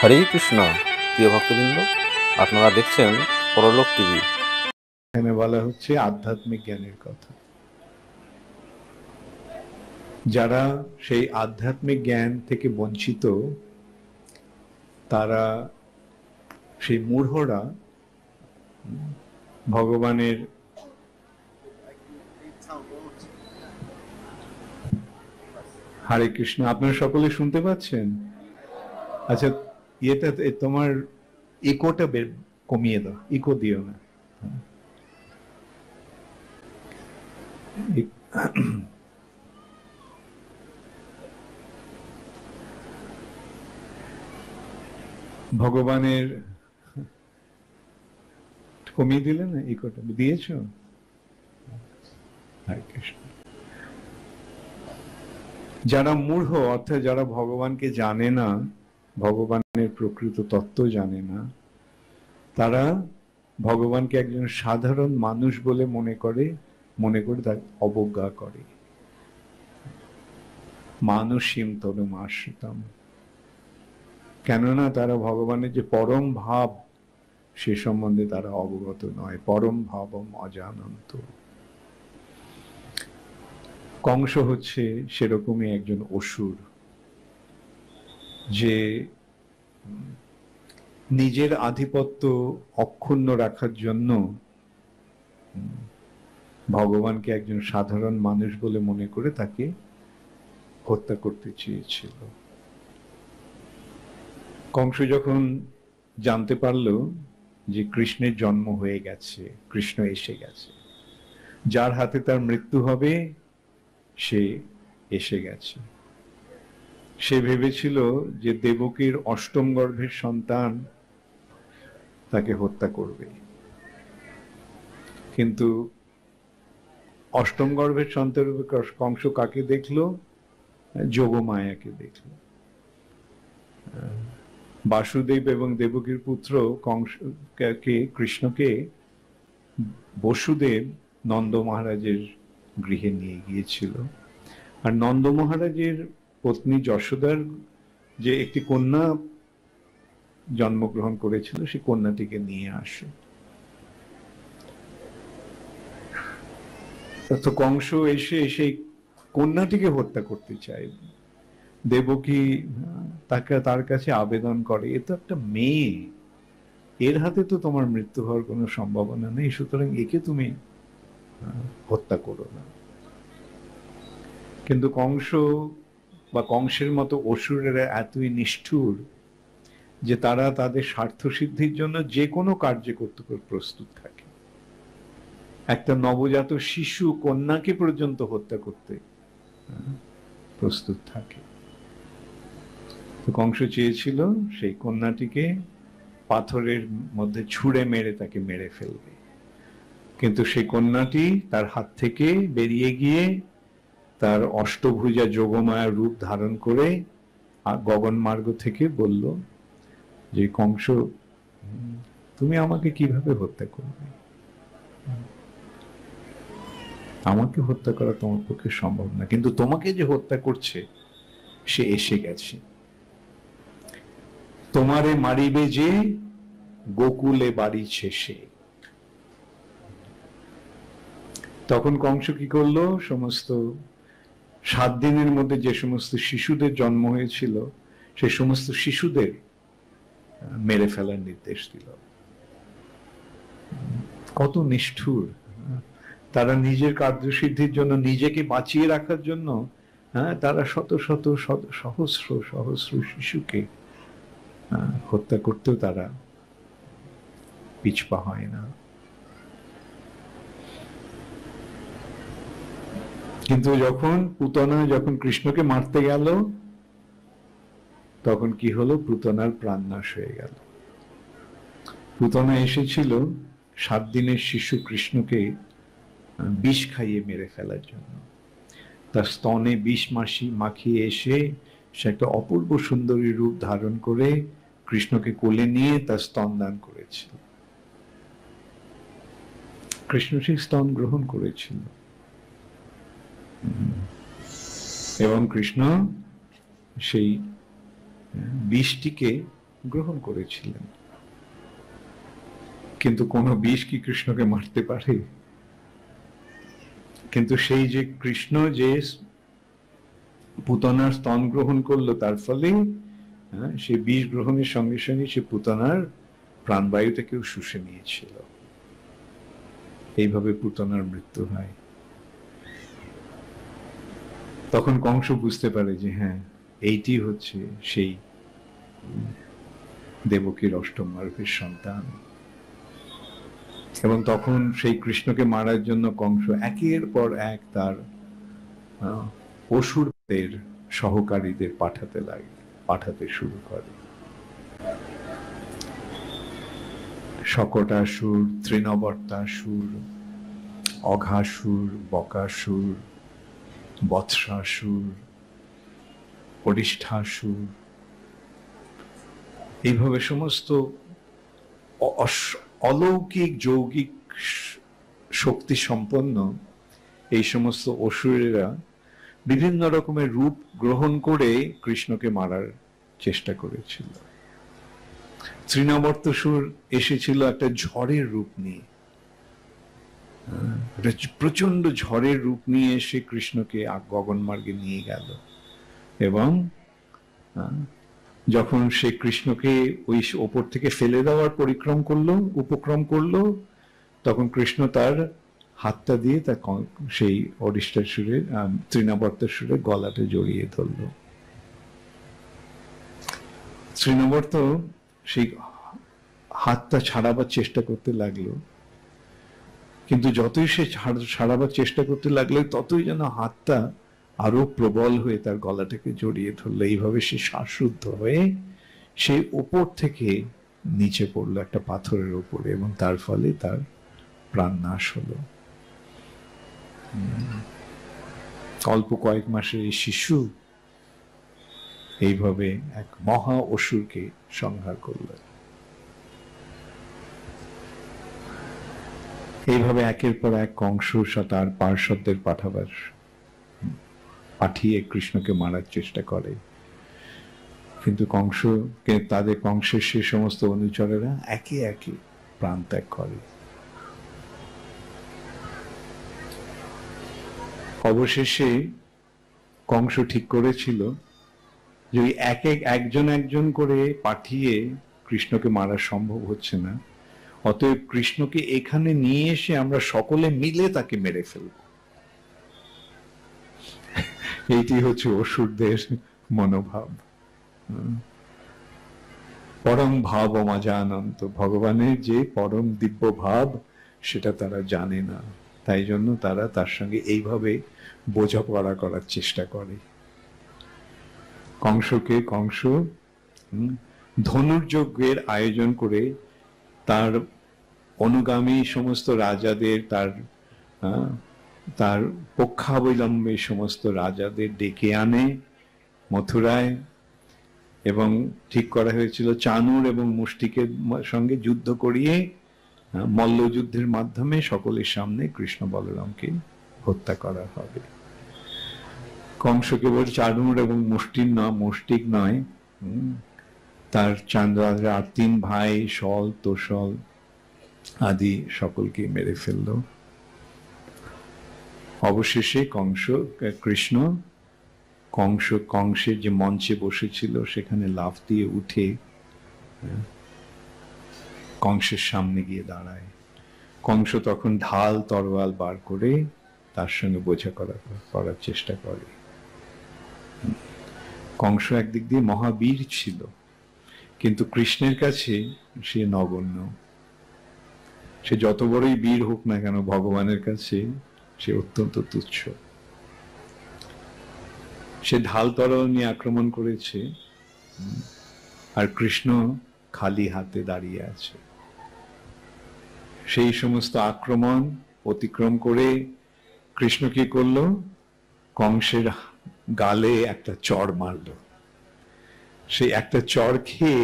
হরে কৃষ্ণ। প্রিয় ভক্তবৃন্দ, আপনারা দেখছেন পরলোক টিভি। এখানে বলা হচ্ছে আধ্যাত্মিক জ্ঞানের কথা। যারা সেই আধ্যাত্মিক জ্ঞান থেকে বঞ্চিত, তারা সেই মূঢ়রা ভগবানের হরে কৃষ্ণ। আপনারা সকলে শুনতে পাচ্ছেন? আচ্ছা, এটা তোমার ইকোটা কমিয়ে দাও, ইকো দিও না। ভগবানের কমিয়ে দিলে না, ইকোটা দিয়েছ? হরে কৃষ্ণ। যারা মূঢ়, অর্থাৎ যারা ভগবানকে জানে না, ভগবানের প্রকৃত তত্ত্ব জানে না, তারা ভগবানকে একজন সাধারণ মানুষ বলে মনে করে তার অবজ্ঞা করে। মানুষীম তদম আশ্রিতম। কেননা তারা ভগবানের যে পরম ভাব, সে সম্বন্ধে তারা অবগত নয়। পরম ভাবম অজানন্ত। কংস হচ্ছে সেরকমই একজন অসুর, যে নিজের আধিপত্য অক্ষুণ্ণ রাখার জন্য ভগবানকে একজন সাধারণ মানুষ বলে মনে করে তাকে হত্যা করতে চেয়েছিল। কংস যখন জানতে পারল যে কৃষ্ণের জন্ম হয়ে গেছে, কৃষ্ণ এসে গেছে, যার হাতে তার মৃত্যু হবে সে এসে গেছে, সে ভেবেছিল যে দেবকীর অষ্টম গর্ভের সন্তান তাকে হত্যা করবে। কিন্তু অষ্টম গর্ভের সন্তান কংস কাকে দেখলো? যোগমায়াকে দেখল। বাসুদেব এবং দেবকীর পুত্র কৃষ্ণকে বসুদেব নন্দ মহারাজের গৃহে নিয়ে গিয়েছিল। আর নন্দ মহারাজের পত্নী যশোদার যে একটি কন্যা জন্মগ্রহণ করেছিল, সেই কন্যাটিকে নিয়ে আসে। তো কংস এসে সেই কন্যাটিকে হত্যা করতে চায়। দেবকী তার কাছে আবেদন করে, এ তো একটা মেয়ে, এর হাতে তো তোমার মৃত্যু হওয়ার কোনো সম্ভাবনা নেই, সুতরাং একে তুমি হত্যা করো না। কিন্তু কংস বা কংসের মতো অসুরেরা এতই নিষ্ঠুর যে তারা তাদের স্বার্থ সিদ্ধির জন্য যে কোনো কার্য করতে প্রস্তুত থাকে। একটা নবজাত শিশু কন্যাকে পর্যন্ত হত্যা করতে প্রস্তুত থাকে। তো কংস চেয়েছিল সেই কন্যাটিকে পাথরের মধ্যে ছুঁড়ে মেরে তাকে মেরে ফেলবে, কিন্তু সেই কন্যাটি তার হাত থেকে বেরিয়ে গিয়ে তার অষ্টভুজা যোগমায়া রূপ ধারণ করে গগন মার্গ থেকে বলল যে কংস, তুমি আমাকে কিভাবে হত্যা করবে? আমাকে হত্যা করা তোমার পক্ষে সম্ভব না, কিন্তু তোমাকে যে হত্যা করছে সে এসে গেছে। তোমারে মারিবে যে গোকুলে বাড়িছে সে। তখন কংস কি করলো? সমস্ত 7 দিনের মধ্যে যে সমস্ত শিশুদের জন্ম হয়েছিল, সে সমস্ত শিশুদের মেরে ফেলার নির্দেশ দিল। কত নিষ্ঠুর! তারা নিজের কার্যসিদ্ধির জন্য, নিজেকে বাঁচিয়ে রাখার জন্য, তারা শত শত সহস্র সহস্র শিশুকে হত্যা করতেও তারা পিছপা হয় না। কিন্তু যখন পুতনা কৃষ্ণকে মারতে গেল, তখন কি হলো? পুতনার প্রাণনাশ হয়ে গেল। পুতনা এসেছিল 7 দিনের শিশু কৃষ্ণকে বিষ খাইয়ে মেরে ফেলার জন্য। তার স্তনে বিষ মাখিয়ে এসে সে একটা অপূর্ব সুন্দরী রূপ ধারণ করে কৃষ্ণকে কোলে নিয়ে তার স্তন দান করেছিল। কৃষ্ণ সেই স্তন গ্রহণ করেছিল এবং কৃষ্ণ সেই বিষটিকে গ্রহণ করেছিলেন। কিন্তু কোন বিষ কি কৃষ্ণকে মারতে পারে? কিন্তু সেই যে কৃষ্ণ যে পুতনার স্তন গ্রহণ করলো, তার ফলে সে বিষ গ্রহণের সঙ্গে সঙ্গে সে পুতনার প্রাণবায়ুটাকেও শুষে নিয়েছিল। এইভাবে পুতনার মৃত্যু হয়। তখন কংস বুঝতে পারে যে হ্যাঁ, এইটি হচ্ছে সেই দেবকীর অষ্টম গর্ভের সন্তান। এবং তখন সেই কৃষ্ণকে মারার জন্য কংস একের পর এক তার অসুরদের সহকারীদের পাঠাতে শুরু করে। শকটাসুর, তৃণবর্তাসুর, অঘাসুর, বকাসুর, বৎসাসুর, অরিষ্ঠাসুর, এইভাবে সমস্ত অলৌকিক যৌগিক শক্তি সম্পন্ন এই সমস্ত অসুরেরা বিভিন্ন রকমের রূপ গ্রহণ করে কৃষ্ণকে মারার চেষ্টা করেছিল। তৃণবর্তাসুর এসেছিল একটা ঝড়ের রূপ নিয়ে, প্রচন্ড ঝড়ের রূপ নিয়ে এসে কৃষ্ণকে গগনমার্গে নিয়ে গেল। এবং যখন সে কৃষ্ণকে ওই ওপর থেকে ফেলে দেওয়ার উপক্রম করলো, তখন কৃষ্ণ তার হাতটা দিয়ে তার সেই অরিষ্ঠাসুরের তৃণবর্তাসুরের গলাটা জড়িয়ে ধরল। তৃণবর্ত সেই হাতটা ছাড়াবার চেষ্টা করতে লাগলো, কিন্তু যতই সে ছাড়াবার চেষ্টা করতে লাগলো, ততই যেন হাতটা আরো প্রবল হয়ে তার গলাটাকে জড়িয়ে ধরলো। এইভাবে সে শ্বাসরুদ্ধ হয়ে সে উপর থেকে নিচে পড়লো একটা পাথরের উপরে, এবং তার ফলে তার প্রাণ নাশ হলো। অল্প কয়েক মাসের এই শিশু এইভাবে এক মহা অসুরকে সংহার করল। এইভাবে একের পর এক কংস তার পার্শ্বদের পাঠিয়ে কৃষ্ণকে মারার চেষ্টা করে, কিন্তু কংসের সে সমস্ত অনুচরেরা একে একে প্রাণ ত্যাগ করে। অবশেষে কংস ঠিক করেছিল যে একজন করে পাঠিয়ে কৃষ্ণকে মারা সম্ভব হচ্ছে না, অতএব কৃষ্ণকে এখানে নিয়ে এসে আমরা সকলে মিলে তাকে মেরে ফেলব। এইটি হচ্ছে অসুরদের মনোভাব। পরম ভাব অজানন্ত, ভগবানের যে পরম দিব্য ভাব সেটা তারা জানে না, তাই জন্য তারা তার সঙ্গে এইভাবে বোঝাপড়া করার চেষ্টা করে। কংস ধনুর্যজ্ঞের আয়োজন করে তার অনুগামী সমস্ত রাজাদের, তার পক্ষাবলম্বী সমস্ত রাজাদের ডেকে আনে মথুরায়, এবং ঠিক করা হয়েছিল চানুর এবং মুষ্টিকের সঙ্গে যুদ্ধ করিয়ে মল্লযুদ্ধের মাধ্যমে সকলের সামনে কৃষ্ণ বলরামকে হত্যা করা হবে। কংস কেবল চানুর এবং মুষ্টিক নয়, তার চান্দ্রাদের আর 3 ভাই শল, তোষল আদি সকলকে মেরে ফেলল। অবশেষে কংসের যে মঞ্চে বসেছিল সেখানে লাফ দিয়ে উঠে কংসের সামনে গিয়ে দাঁড়ায়। কংস তখন ঢাল তরোয়াল বার করে তার সঙ্গে বোঝা করার চেষ্টা করে। কংস একদিক দিয়ে মহাবীর ছিল, কিন্তু কৃষ্ণের কাছে সে নগণ্য। সে যত বড়ই বীর হোক না কেন, ভগবানের কাছে সে অত্যন্ত তুচ্ছ। সে ঢাল তরোয়াল নিয়ে আক্রমণ করেছে, আর কৃষ্ণ খালি হাতে দাঁড়িয়ে আছে। সেই সমস্ত আক্রমণ অতিক্রম করে কৃষ্ণ কি করলো? কংসের গালে একটা চড় মারল। সেই একটা চড় খেয়ে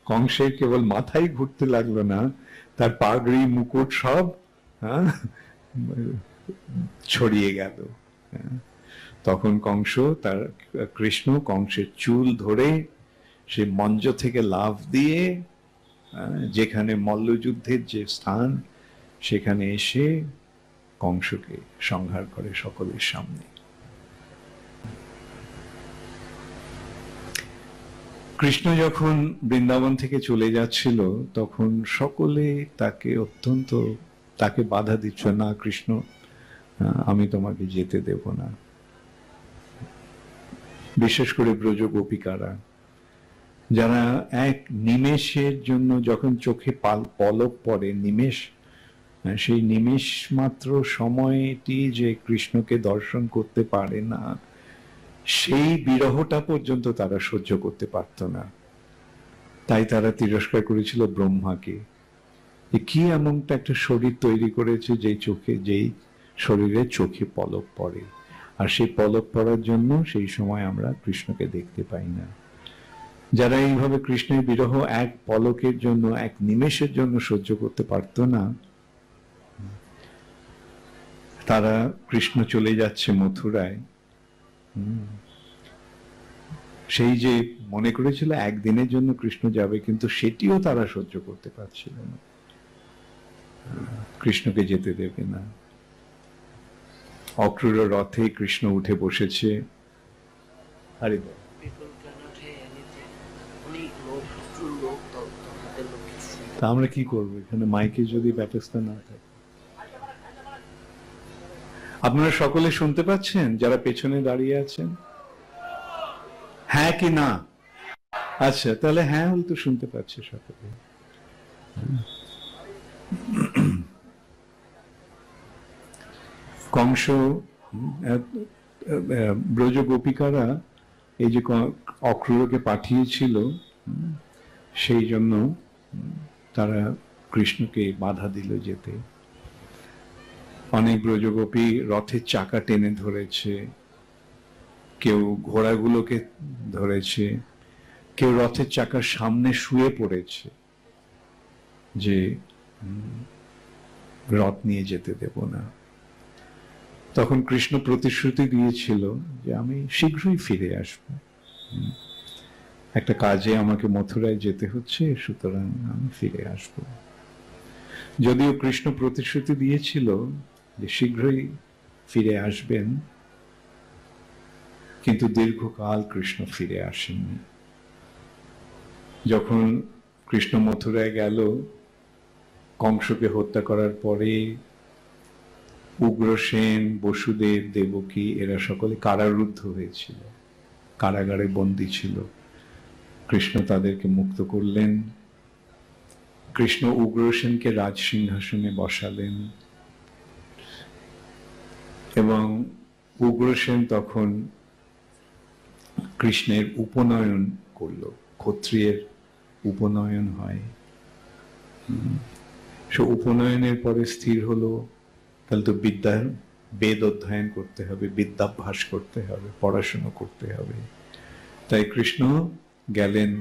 কংসের কেবল মাথায় ঘুরতে লাগলো না, তার পাগড়ি মুকুট সব ছড়িয়ে গেল। তখন কৃষ্ণ কংসের চুল ধরে সে মঞ্চ থেকে লাফ দিয়ে যেখানে মল্লযুদ্ধের যে স্থান সেখানে এসে কংসকে সংহার করে সকলের সামনে। কৃষ্ণ যখন বৃন্দাবন থেকে চলে যাচ্ছিল তখন সকলে তাকে বাধা দিচ্ছ, না কৃষ্ণ আমি তোমাকে যেতে দেব না। বিশেষ করে ব্রজ গোপিকারা, যারা এক নিমেষের জন্য যখন চোখে পলক পড়ে, সেই নিমেষ মাত্র সময়টি যে কৃষ্ণকে দর্শন করতে পারে না, সেই বিরহটা পর্যন্ত তারা সহ্য করতে পারত না। তাই তারা তিরস্কার করেছিল ব্রহ্মাকে, কি এমনটা একটা শরীর তৈরি করেছে যেই শরীরে চোখে পলক পড়ে, আর সেই পলক পড়ার জন্য সেই সময় আমরা কৃষ্ণকে দেখতে পাই না। যারা এইভাবে কৃষ্ণের বিরহ এক পলকের জন্য, এক নিমেষের জন্য সহ্য করতে পারত না, তারা কৃষ্ণ চলে যাচ্ছে মথুরায়, সেই যে মনে করেছিল একদিনের জন্য কৃষ্ণ যাবে, কিন্তু সেটিও তারা সহ্য করতে পারছিল না, কৃষ্ণকে যেতে দেবে না। অক্রূর রথে কৃষ্ণ উঠে বসেছে। তা আমরা কি করবো এখানে, মাইকে যদি ব্যবস্থা না থাকে? আপনারা সকলে শুনতে পাচ্ছেন যারা পেছনে দাঁড়িয়ে আছেন? হ্যাঁ কি না? আচ্ছা, তাহলে হ্যাঁ হলে তো শুনতে পাচ্ছে সকলে। কংস, ব্রজ গোপিকারা এই যে অক্রূরকে পাঠিয়েছিল, সেই জন্য তারা কৃষ্ণকে বাধা দিল যেতে। অনেক ব্রজগোপী রথের চাকা টেনে ধরেছে, কেউ ঘোড়াগুলোকে ধরেছে, কেউ রথের চাকার সামনে শুয়ে পড়েছে যে রথ নিয়ে যেতে দেব না। তখন কৃষ্ণ প্রতিশ্রুতি দিয়েছিল যে আমি শীঘ্রই ফিরে আসব, একটা কাজে আমাকে মথুরায় যেতে হচ্ছে, সুতরাং আমি ফিরে আসব। যদিও কৃষ্ণ প্রতিশ্রুতি দিয়েছিল যে শীঘ্রই ফিরে আসবেন, কিন্তু দীর্ঘকাল কৃষ্ণ ফিরে আসেননি। যখন কৃষ্ণ মথুরায় গেল, কংসকে হত্যা করার পরে উগ্রসেন, বসুদেব, দেবকী এরা সকলে কারারুদ্ধ হয়েছিল, কারাগারে বন্দী ছিল। কৃষ্ণ তাদেরকে মুক্ত করলেন। কৃষ্ণ উগ্রসেনকে রাজসিংহাসনে বসালেন এবং উগ্রসেন তখন কৃষ্ণের উপনয়ন করল। ক্ষত্রিয়ের উপনয়ন হয়, সে উপনয়নের পরে স্থির হলো তাহলে তো বেদ অধ্যয়ন করতে হবে, বিদ্যাভ্যাস করতে হবে, পড়াশোনা করতে হবে। তাই কৃষ্ণ গেলেন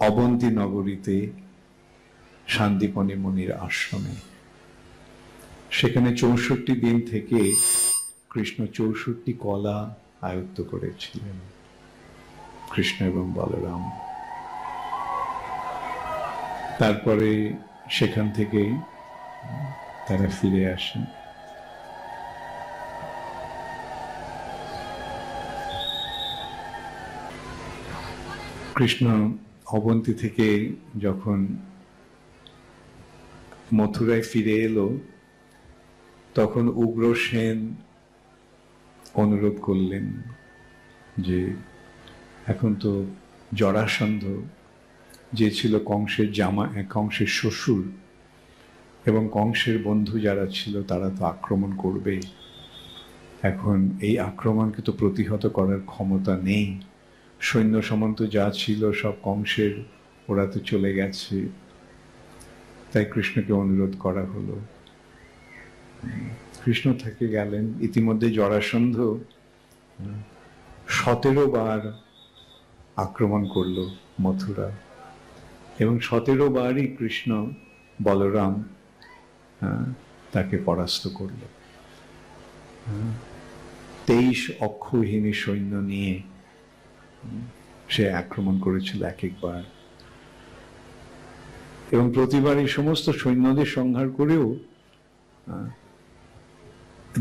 অবন্তী নগরীতে শান্তিপনি মুনির আশ্রমে। সেখানে 64 দিন থেকে কৃষ্ণ 64 কলা আয়ত্ত করেছিলেন, কৃষ্ণ এবং বলরাম। তারপরে সেখান থেকে তারা ফিরে আসেন। কৃষ্ণ অবন্তী থেকে যখন মথুরায় ফিরে এলো, তখন উগ্রসেন অনুরোধ করলেন যে এখন তো জরাসন্ধ, যে ছিল কংসের কংসের শ্বশুর, এবং কংসের বন্ধু যারা ছিল তারা তো আক্রমণ করবে। এখন এই আক্রমণকে তো প্রতিহত করার ক্ষমতা নেই, সৈন্য সামন্ত যা ছিল সব কংসের, ওরা তো চলে গেছে। তাই কৃষ্ণকে অনুরোধ করা হলো। কৃষ্ণ থেকে গেলেন। ইতিমধ্যে জরাসন্ধ 17 বার আক্রমণ করলো মথুরা, এবং 17 বারই কৃষ্ণ বলরাম তাকে পরাস্ত করল। 23 অক্ষৌহিনী সৈন্য নিয়ে সে আক্রমণ করেছিল এক একবার, এবং প্রতিবার এই সমস্ত সৈন্যদের সংহার করেও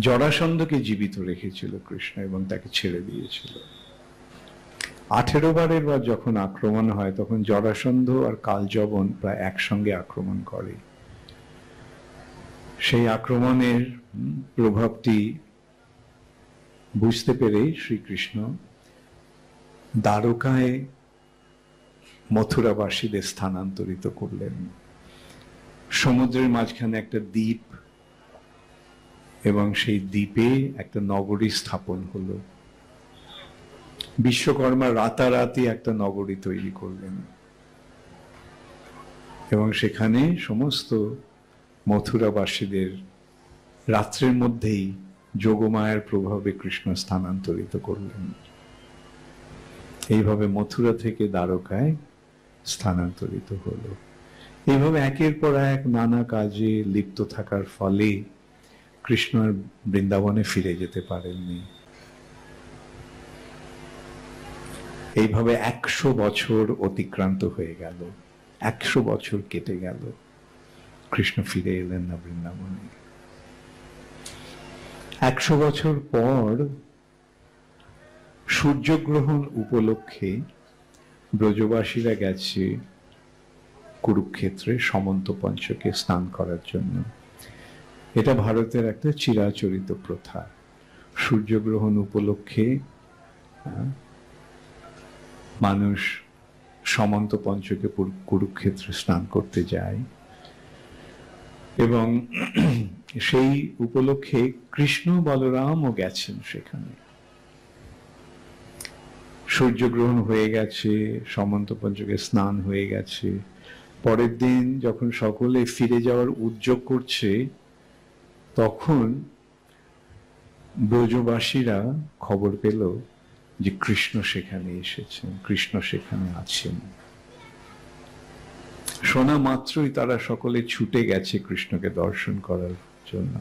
জরাসন্ধকে জীবিত রেখেছিল কৃষ্ণ এবং তাকে ছেড়ে দিয়েছিল। 18 বারের বার যখন আক্রমণ হয় তখন জরাসন্ধ আর কালযবন প্রায় একসঙ্গে আক্রমণ করে। সেই আক্রমণের প্রভাবটি বুঝতে পেরে শ্রীকৃষ্ণ দ্বারকায় মথুরাবাসীদের স্থানান্তরিত করলেন। সমুদ্রের মাঝখানে একটা দ্বীপ, এবং সেই দ্বীপে একটা নগরী স্থাপন হলো। বিশ্বকর্মা রাতারাতি একটা নগরী তৈরি করলেন এবং সেখানে সমস্ত মথুরাবাসীদের রাত্রের মধ্যেই যোগমায়ার প্রভাবে কৃষ্ণ স্থানান্তরিত করলেন। এইভাবে মথুরা থেকে দ্বারকায় স্থানান্তরিত হলো। এইভাবে একের পর এক নানা কাজে লিপ্ত থাকার ফলে কৃষ্ণ আর বৃন্দাবনে ফিরে যেতে পারেননি। এইভাবে 100 বছর অতিক্রান্ত হয়ে গেল, 100 বছর কেটে গেল, কৃষ্ণ ফিরে এলেন না বৃন্দাবনে। 100 বছর পর সূর্যগ্রহণ উপলক্ষে ব্রজবাসীরা গেছে কুরুক্ষেত্রে সমন্ত পঞ্চকে স্নান করার জন্য। এটা ভারতের একটা চিরাচরিত প্রথা। সূর্যগ্রহণ উপলক্ষে মানুষ সমন্ত পঞ্চকে কুরুক্ষেত্রে স্নান করতে যায়, এবং সেই উপলক্ষে কৃষ্ণ বলরামও গেছেন সেখানে। সূর্যগ্রহণ হয়ে গেছে, সমন্ত পঞ্চকে স্নান হয়ে গেছে। পরের দিন যখন সকলে ফিরে যাওয়ার উদ্যোগ করছে, তখন ব্রজবাসীরা খবর পেল যে কৃষ্ণ সেখানে এসেছেন, কৃষ্ণ সেখানে আছেন। শোনা মাত্রই তারা সকলে ছুটে গেছে কৃষ্ণকে দর্শন করার জন্য।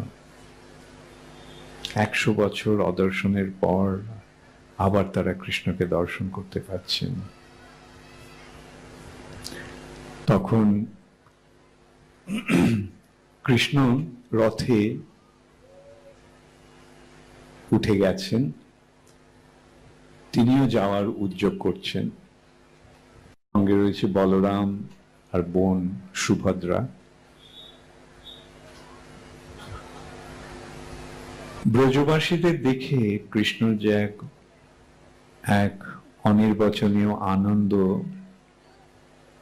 100 বছর অদর্শনের পর আবার তারা কৃষ্ণকে দর্শন করতে পারছেন। তখন কৃষ্ণ রথে উঠে গেছেন, তিনিও যাওয়ার উদ্যোগ করছেন। সঙ্গে রয়েছে বলরাম আর বোন সুভদ্রা। ব্রজবাসীদের দেখে কৃষ্ণ যে এক অনির্বচনীয় আনন্দ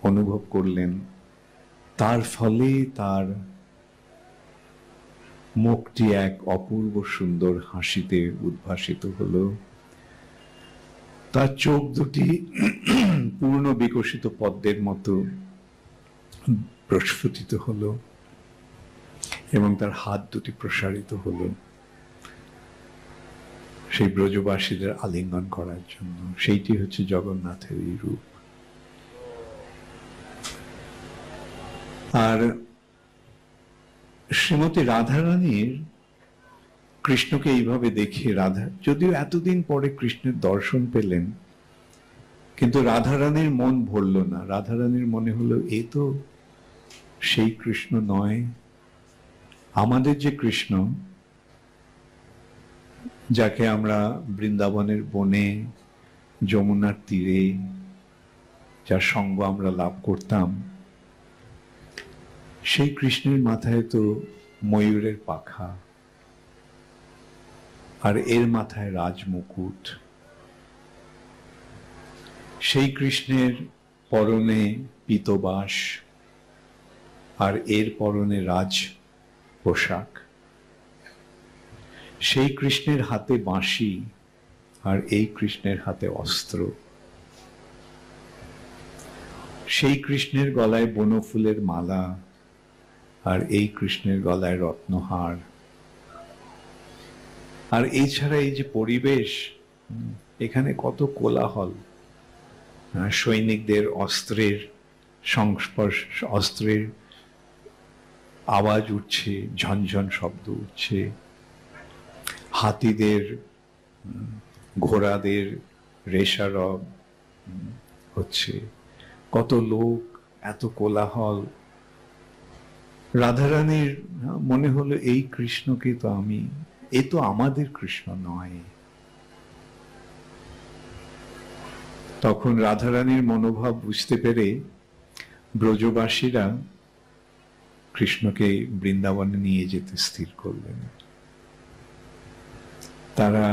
অনুভব করলেন, তার ফলে তার মুখটি এক অপূর্ব সুন্দর হাসিতে উদ্ভাসিত হলো। তার চোখ দুটি পূর্ণ বিকশিত পদ্মের মতো প্রস্ফুটিত হলো এবং তার হাত দুটি প্রসারিত হলো সেই ব্রজবাসীদের আলিঙ্গন করার জন্য। সেইটি হচ্ছে জগন্নাথের এই রূপ। আর শ্রীমতী রাধারানীর কৃষ্ণকে এইভাবে দেখে, রাধা যদিও এতদিন পরে কৃষ্ণের দর্শন পেলেন, কিন্তু রাধারানীর মন ভরল না। রাধারানীর মনে হলো, এ তো সেই কৃষ্ণ নয়। আমাদের যে কৃষ্ণ, যাকে আমরা বৃন্দাবনের বনে, যমুনার তীরে, যার সঙ্গ আমরা লাভ করতাম, সেই কৃষ্ণের মাথায় তো ময়ূরের পাখা, আর এর মাথায় রাজমুকুট। সেই কৃষ্ণের পরনে পীতবাস, আর এর পরনে রাজ পোশাক। সেই কৃষ্ণের হাতে বাঁশি, আর এই কৃষ্ণের হাতে অস্ত্র। সেই কৃষ্ণের গলায় বনফুলের মালা, আর এই কৃষ্ণের গলায় রত্নহার। আর এছাড়া এই যে পরিবেশ, এখানে কত কোলাহল, সৈনিকদের অস্ত্রের সংস্পর্শ, অস্ত্রের আওয়াজ উঠছে, ঝনঝন শব্দ উঠছে, হাতিদের, ঘোড়াদের রেশারব, হচ্ছে, কত লোক, এত কোলাহল। রাধারানীর মনে হলো এই কৃষ্ণকে তো আমি, এ তো আমাদের কৃষ্ণ নয়। তখন রাধারানীর মনোভাব বুঝতে পেরে ব্রজবাসীরা কৃষ্ণকে বৃন্দাবনে নিয়ে যেতে স্থির করলেন। তারা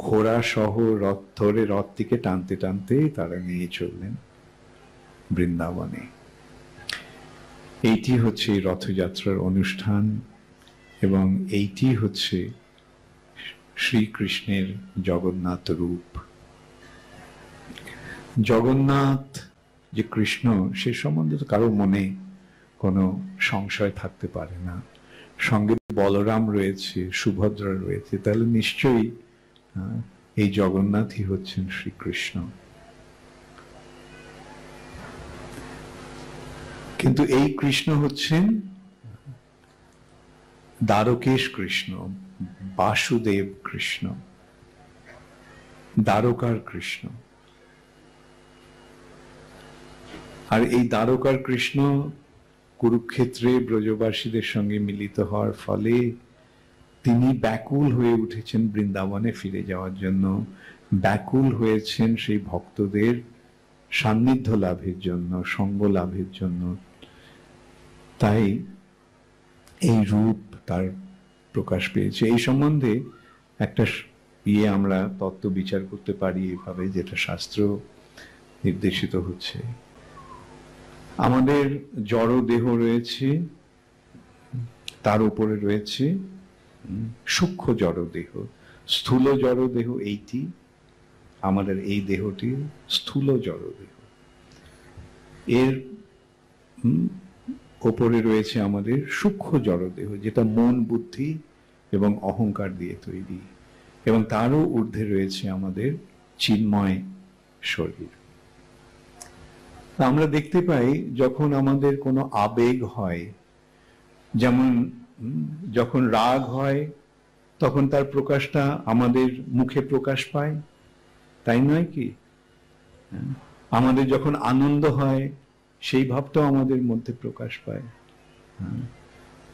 ঘোড়া সহ রথ ধরে, রথটিকে টানতে টানতে তারা নিয়ে চললেন বৃন্দাবনে। এইটি হচ্ছে রথযাত্রার অনুষ্ঠান, এবং এইটি হচ্ছে শ্রীকৃষ্ণের জগন্নাথ রূপ। জগন্নাথ যে কৃষ্ণ, সে সম্বন্ধে তো কারো মনে কোনো সংশয় থাকতে পারে না। সঙ্গে বলরাম রয়েছে, সুভদ্রা রয়েছে, তাহলে নিশ্চয়ই এই জগন্নাথই হচ্ছেন শ্রীকৃষ্ণ। কিন্তু এই কৃষ্ণ হচ্ছেন দ্বারকেশ কৃষ্ণ, বাসুদেব কৃষ্ণ, দ্বারকার কৃষ্ণ। আর এই দ্বারকার কৃষ্ণ কুরুক্ষেত্রে ব্রজবাসীদের সঙ্গে মিলিত হওয়ার ফলে তিনি ব্যাকুল হয়ে উঠেছেন বৃন্দাবনে ফিরে যাওয়ার জন্য, ব্যাকুল হয়েছেন সেই ভক্তদের সান্নিধ্য লাভের জন্য, সঙ্গ লাভের জন্য। তাই এই রূপ তার প্রকাশ পেয়েছে। এই সম্বন্ধে একটা আমরা তত্ত্ব বিচার করতে পারি এভাবে, যেটা শাস্ত্র নির্দেশিত হচ্ছে। আমাদের জড় দেহ রয়েছে, তার উপরে রয়েছে সূক্ষ্ম জড় দেহ, স্থূল জড় দেহ এইটি, আমাদের এই দেহটি স্থূল জড় দেহ। এর ওপরে রয়েছে আমাদের সূক্ষ্ম জড় দেহ, যেটা মন, বুদ্ধি এবং অহংকার দিয়ে তৈরি, এবং তারও ঊর্ধ্বে রয়েছে আমাদের চিন্ময় শরীর। আমরা দেখতে পাই যখন আমাদের কোনো আবেগ হয়, যেমন যখন রাগ হয় তখন তার প্রকাশটা আমাদের মুখে প্রকাশ পায়, তাই নয় কি? আমাদের যখন আনন্দ হয় সেই ভাবটাও আমাদের মধ্যে প্রকাশ পায়।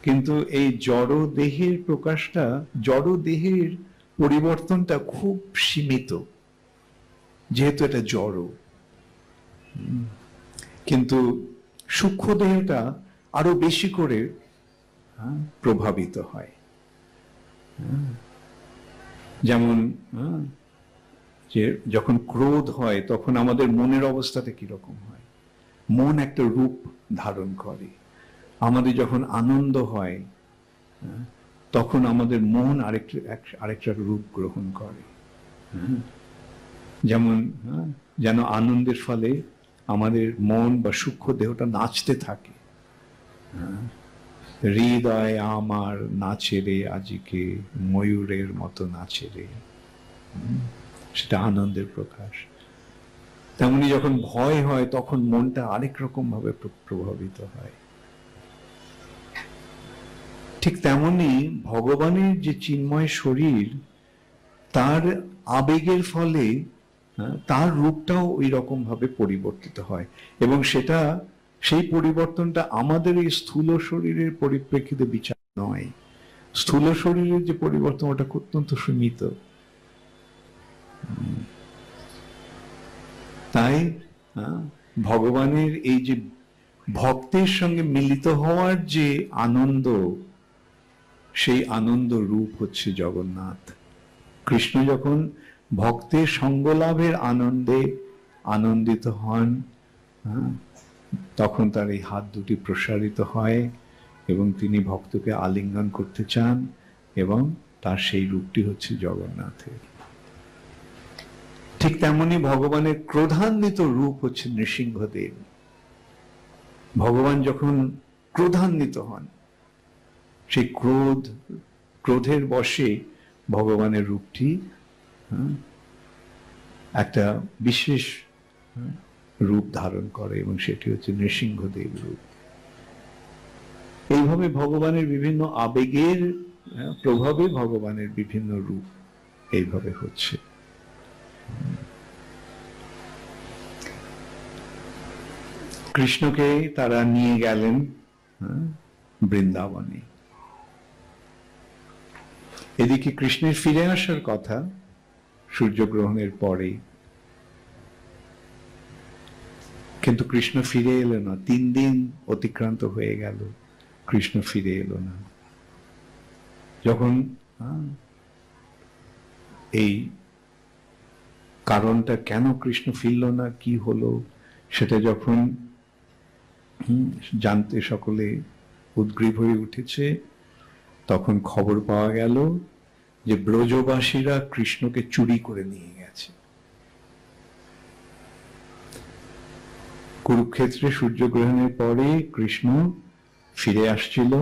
কিন্তু এই জড় দেহের প্রকাশটা, জড় দেহের পরিবর্তনটা খুব সীমিত, যেহেতু এটা জড়। কিন্তু সূক্ষ্ম দেহটা আরো বেশি করে প্রভাবিত হয়। যেমন যে যখন ক্রোধ হয় তখন আমাদের মনের অবস্থাটা কিরকম হয়, মন একটা রূপ ধারণ করে। আমাদের যখন আনন্দ হয় তখন আমাদের মন আরেকটা রূপ গ্রহণ করে। যেমন যেন আনন্দের ফলে আমাদের মন বা সূক্ষ্ম দেহটা নাচতে থাকে। হৃদয় আমার নাচে রে আজিকে, ময়ূরের মতো নাচে রে, সেটা আনন্দের প্রকাশ। তেমনি যখন ভয় হয় তখন মনটা আরেক রকম ভাবে প্রভাবিত হয়। ঠিক তেমনি ভগবানের যে চিন্ময় শরীর, তার আবেগের ফলে তার রূপটাও ওই রকম ভাবে পরিবর্তিত হয়, এবং সেটা, সেই পরিবর্তনটা আমাদের এই স্থূল শরীরের পরিপ্রেক্ষিতে বিচার নয়। স্থূল শরীরের যে পরিবর্তন, ওটা অত্যন্ত সীমিত। তাই ভগবানের এই যে ভক্তের সঙ্গে মিলিত হওয়ার যে আনন্দ, সেই আনন্দ রূপ হচ্ছে জগন্নাথ। কৃষ্ণ যখন ভক্তের সঙ্গ লাভের আনন্দে আনন্দিত হন, তখন তার এই হাত দুটি প্রসারিত হয় এবং তিনি ভক্তকে আলিঙ্গন করতে চান, এবং তার সেই রূপটি হচ্ছে জগন্নাথের। ঠিক তেমনি ভগবানের ক্রোধান্বিত রূপ হচ্ছে নৃসিংহদেব। ভগবান যখন ক্রোধান্বিত হন, সেই ক্রোধের বশে ভগবানের রূপটি একটা বিশেষ রূপ ধারণ করে, এবং সেটি হচ্ছে নৃসিংহদেব রূপ। এইভাবে ভগবানের বিভিন্ন আবেগের প্রভাবে ভগবানের বিভিন্ন রূপ এইভাবে হচ্ছে। কৃষ্ণকে তারা নিয়ে গেলেন বৃন্দাবনে। এদিকে কৃষ্ণের ফিরে আসার কথা সূর্যগ্রহণের পরে, কিন্তু কৃষ্ণ ফিরে এলো না। 3 দিন অতিক্রান্ত হয়ে গেল, কৃষ্ণ ফিরে এলো না। যখন এই কারণটা কেন কৃষ্ণ ফিরল না, কি হলো, সেটা যখন জানতে সকলে উদ্গ্রীব হয়ে উঠেছে, তখন খবর পাওয়া গেল যে ব্রজবাসীরা কৃষ্ণকে চুরি করে নিয়ে গেছে। কুরুক্ষেত্রে সূর্যগ্রহণের পরে কৃষ্ণ ফিরে আসছিল,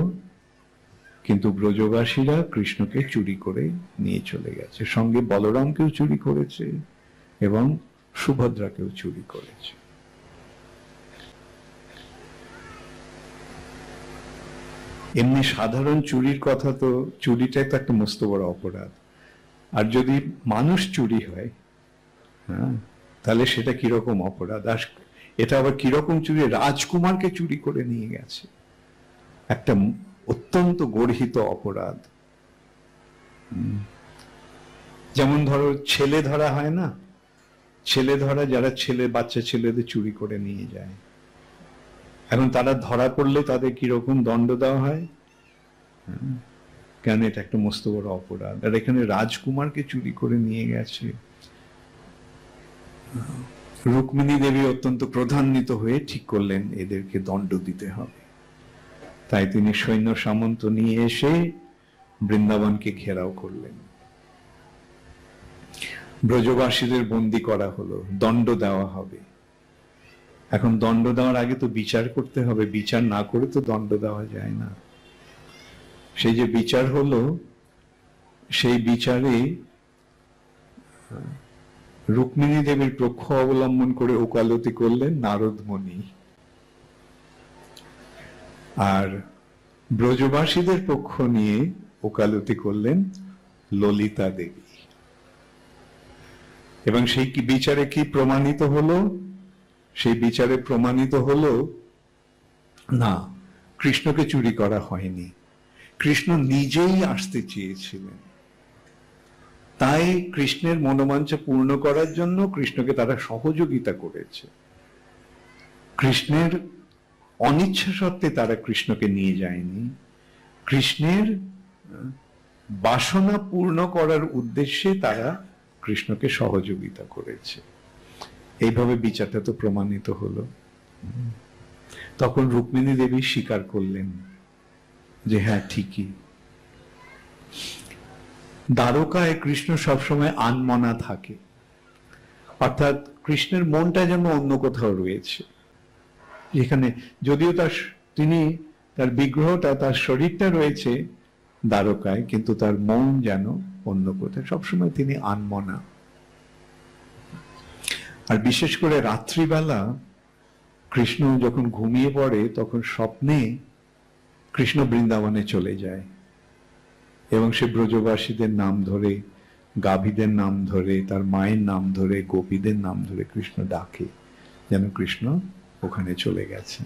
কিন্তু ব্রজবাসীরা কৃষ্ণকে চুরি করে নিয়ে চলে গেছে। সঙ্গে বলরামকেও চুরি করেছে এবং সুভদ্রাকেও চুরি করেছে। এমনি সাধারণ চুরির কথা তো, চুরিটাই তো একটা মস্ত বড় অপরাধ। আর যদি মানুষ চুরি হয়, তাহলে সেটা কিরকম অপরাধ। আর এটা আবার কিরকম চুরি, রাজকুমারকে চুরি করে নিয়ে গেছে, একটা অত্যন্ত গর্হিত অপরাধ। যেমন ধরো ছেলে ধরা হয় না, ছেলে ধরা, যারা বাচ্চা ছেলেদের চুরি করে নিয়ে যায়, এখন তারা ধরা পড়লে তাদের কিরকম দণ্ড দেওয়া হয়, কেন এটা একটা মস্ত বড় অপরাধ। আর এখানে রাজকুমারকে চুরি করে নিয়ে গেছে। রুক্মিণী দেবী অত্যন্ত ক্রোধান্বিত হয়ে ঠিক করলেন এদেরকে দণ্ড দিতে হবে। তাই তিনি সৈন্য সামন্ত নিয়ে এসে বৃন্দাবনকে ঘেরাও করলেন। ব্রজবাসীদের বন্দী করা হলো, দণ্ড দেওয়া হবে। এখন দণ্ড দেওয়ার আগে তো বিচার করতে হবে, বিচার না করে তো দণ্ড দেওয়া যায় না। সেই যে বিচার হলো, সেই বিচারে রুক্মিণী দেবীর পক্ষ অবলম্বন করে ওকালতি করলেন নারদ মুনি, আর ব্রজবাসীদের পক্ষ নিয়ে ওকালতি করলেন ললিতা দেবী। এবং সেই কি বিচারে কি প্রমাণিত হলো? সেই বিচারে প্রমাণিত হলো না, কৃষ্ণকে চুরি করা হয়নি, কৃষ্ণ নিজেই আসতে চেয়েছিলেন। তাই কৃষ্ণের মনোবাঞ্ছা পূর্ণ করার জন্য কৃষ্ণকে তারা সহযোগিতা করেছে। কৃষ্ণের অনিচ্ছা সত্ত্বে তারা কৃষ্ণকে নিয়ে যায়নি, কৃষ্ণের বাসনা পূর্ণ করার উদ্দেশ্যে তারা কৃষ্ণকে সহযোগিতা করেছে। এইভাবে বিচারটা তো প্রমাণিত হলো। তখন রুক্মিণী দেবী স্বীকার করলেন যে হ্যাঁ, ঠিকই, দ্বারকায় কৃষ্ণ সবসময় আনমনা থাকে, অর্থাৎ কৃষ্ণের মনটা যেন অন্য কোথাও রয়েছে। যেখানে যদিও তার বিগ্রহটা, তার শরীরটা রয়েছে দ্বারকায়, কিন্তু তার মন যেন অন্য কোথাও, সবসময় তিনি আনমনা। আর বিশেষ করে রাত্রিবেলা কৃষ্ণ যখন ঘুমিয়ে পড়ে, তখন স্বপ্নে কৃষ্ণ বৃন্দাবনে চলে যায় এবং সে ব্রজবাসীদের নাম ধরে, গাভীদের নাম ধরে, তার মায়ের নাম ধরে, গোপীদের নাম ধরে কৃষ্ণ ডাকে, যেন কৃষ্ণ ওখানে চলে গেছে।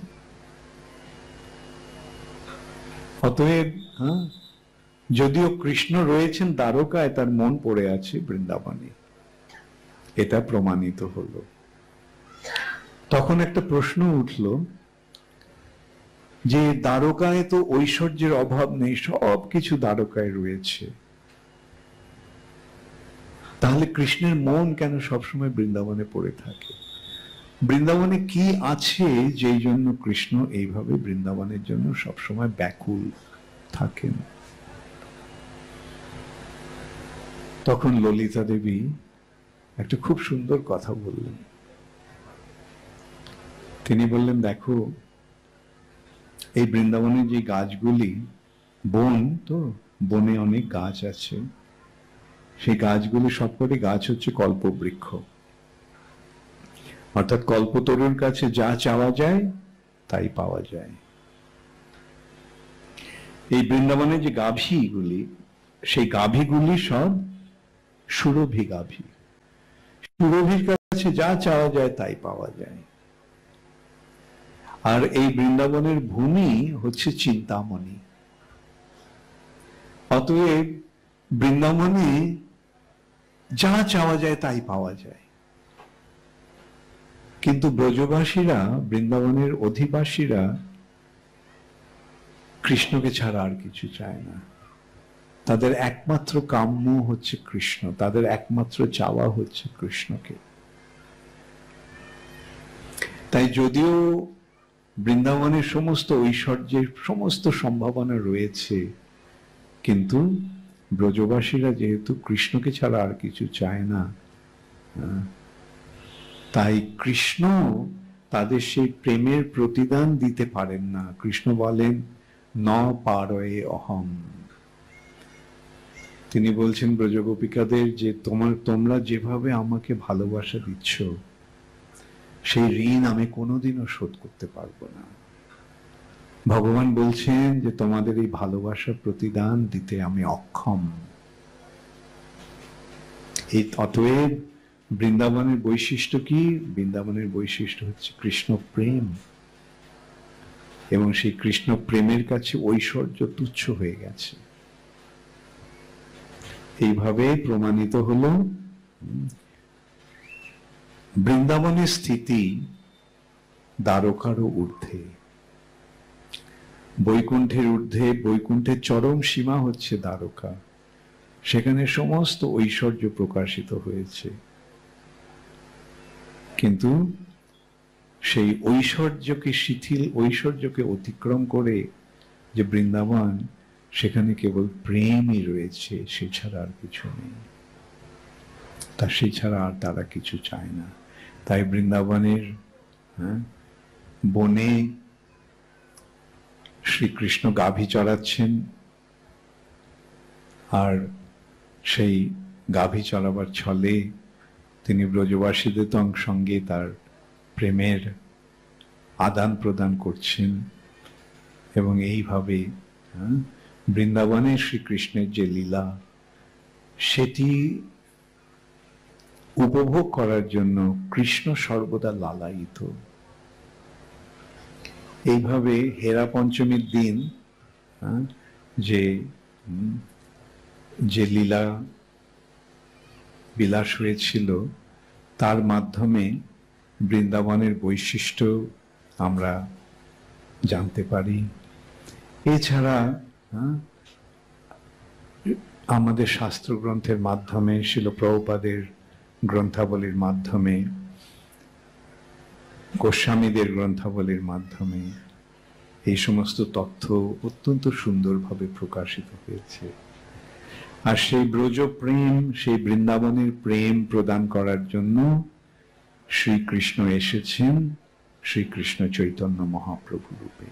অতএব যদিও কৃষ্ণ রয়েছেন দ্বারকায়, তার মন পড়ে আছে বৃন্দাবনে, এটা প্রমাণিত হলো। তখন একটা প্রশ্ন উঠল যে দ্বারকায় তো ঐশ্বর্যের অভাব নেই, সব কিছু দ্বারকায় রয়েছে, তাহলে কৃষ্ণের মন কেন সবসময় বৃন্দাবনে পড়ে থাকে? বৃন্দাবনে কি আছে যেই জন্য কৃষ্ণ এইভাবে বৃন্দাবনের জন্য সবসময় ব্যাকুল থাকেন? তখন ললিতা দেবী একটা খুব সুন্দর কথা বললেন। তিনি বললেন, দেখো, এই বৃন্দাবনের যে গাছগুলি, বন তো, বনে অনেক গাছ আছে, সেই গাছগুলি সবকটি গাছ হচ্ছে কল্পবৃক্ষ, অর্থাৎ কল্পতরুর কাছে যা চাওয়া যায় তাই পাওয়া যায়। এই বৃন্দাবনের যে গাভীগুলি, সেই গাভীগুলি সব সুরভি গাভী, সুরভির কাছে যা চাওয়া যায় তাই পাওয়া যায়। আর এই বৃন্দাবনের ভূমি হচ্ছে চিন্তামণি। অতএব বৃন্দাবনে যা চাওয়া যায় তাই পাওয়া যায়। কিন্তু ব্রজবাসীরা, বৃন্দাবনের অধিবাসীরা কৃষ্ণকে ছাড়া আর কিছু চায় না। তাদের একমাত্র কাম্য হচ্ছে কৃষ্ণ, তাদের একমাত্র চাওয়া হচ্ছে কৃষ্ণকে। তাই যদিও বৃন্দাবনের সমস্ত ঐশ্বর্যের সমস্ত সম্ভাবনা রয়েছে, কিন্তু ব্রজবাসীরা যেহেতু কৃষ্ণকে ছাড়া আর কিছু চায় না, তাই কৃষ্ণ তাদের সেই প্রেমের প্রতিদান দিতে পারেন না। কৃষ্ণ বলেন ন পারয়ে অহম। তিনি বলছেন ব্রজগোপিকাদের যে তোমরা যেভাবে আমাকে ভালোবাসা দিচ্ছ, সেই ঋণ আমি কোনোদিনও শোধ করতে পারবো না। ভগবান বলছেন যে তোমাদের এই ভালোবাসার প্রতিদান দিতে আমি অক্ষম। এই অতএব বৃন্দাবনের বৈশিষ্ট্য কি? বৃন্দাবনের বৈশিষ্ট্য হচ্ছে কৃষ্ণ প্রেম, এবং সেই কৃষ্ণ প্রেমের কাছে ঐশ্বর্য তুচ্ছ হয়ে গেছে। এইভাবে প্রমাণিত হলো বৃন্দাবনের স্থিতি দ্বারকারও ঊর্ধ্বে, বৈকুণ্ঠের ঊর্ধ্বে। বৈকুণ্ঠের চরম সীমা হচ্ছে দ্বারকা, সেখানে সমস্ত ঐশ্বর্য প্রকাশিত হয়েছে। কিন্তু সেই ঐশ্বর্যকে শিথিল, ঐশ্বর্যকে অতিক্রম করে যে বৃন্দাবন, সেখানে কেবল প্রেমই রয়েছে, সে ছাড়া আর কিছু নেই। তা সে ছাড়া আর তারা কিছু চায় না। তাই বৃন্দাবনের বনে শ্রীকৃষ্ণ গাভী চড়াচ্ছেন, আর সেই গাভী চড়াবার ছলে তিনি ব্রজবাসীদের সঙ্গে তার প্রেমের আদান প্রদান করছেন। এবং এইভাবে বৃন্দাবনে শ্রীকৃষ্ণের যে লীলা, সেটি উপভোগ করার জন্য কৃষ্ণ সর্বদা লালায়িত। এইভাবে হেরা পঞ্চমীর দিন যে লীলা বিলাস হয়েছিল, তার মাধ্যমে বৃন্দাবনের বৈশিষ্ট্য আমরা জানতে পারি। এছাড়া আমাদের শাস্ত্র গ্রন্থের মাধ্যমে, শিল প্রভুপাদের গ্রন্থাবলীর মাধ্যমে, গোস্বামীদের গ্রন্থাবলীর মাধ্যমে এই সমস্ত তথ্য অত্যন্ত সুন্দরভাবে প্রকাশিত হয়েছে। আর সেই ব্রজ প্রেম, সেই বৃন্দাবনের প্রেম প্রদান করার জন্য শ্রীকৃষ্ণ এসেছেন শ্রীকৃষ্ণ চৈতন্য মহাপ্রভু রূপে।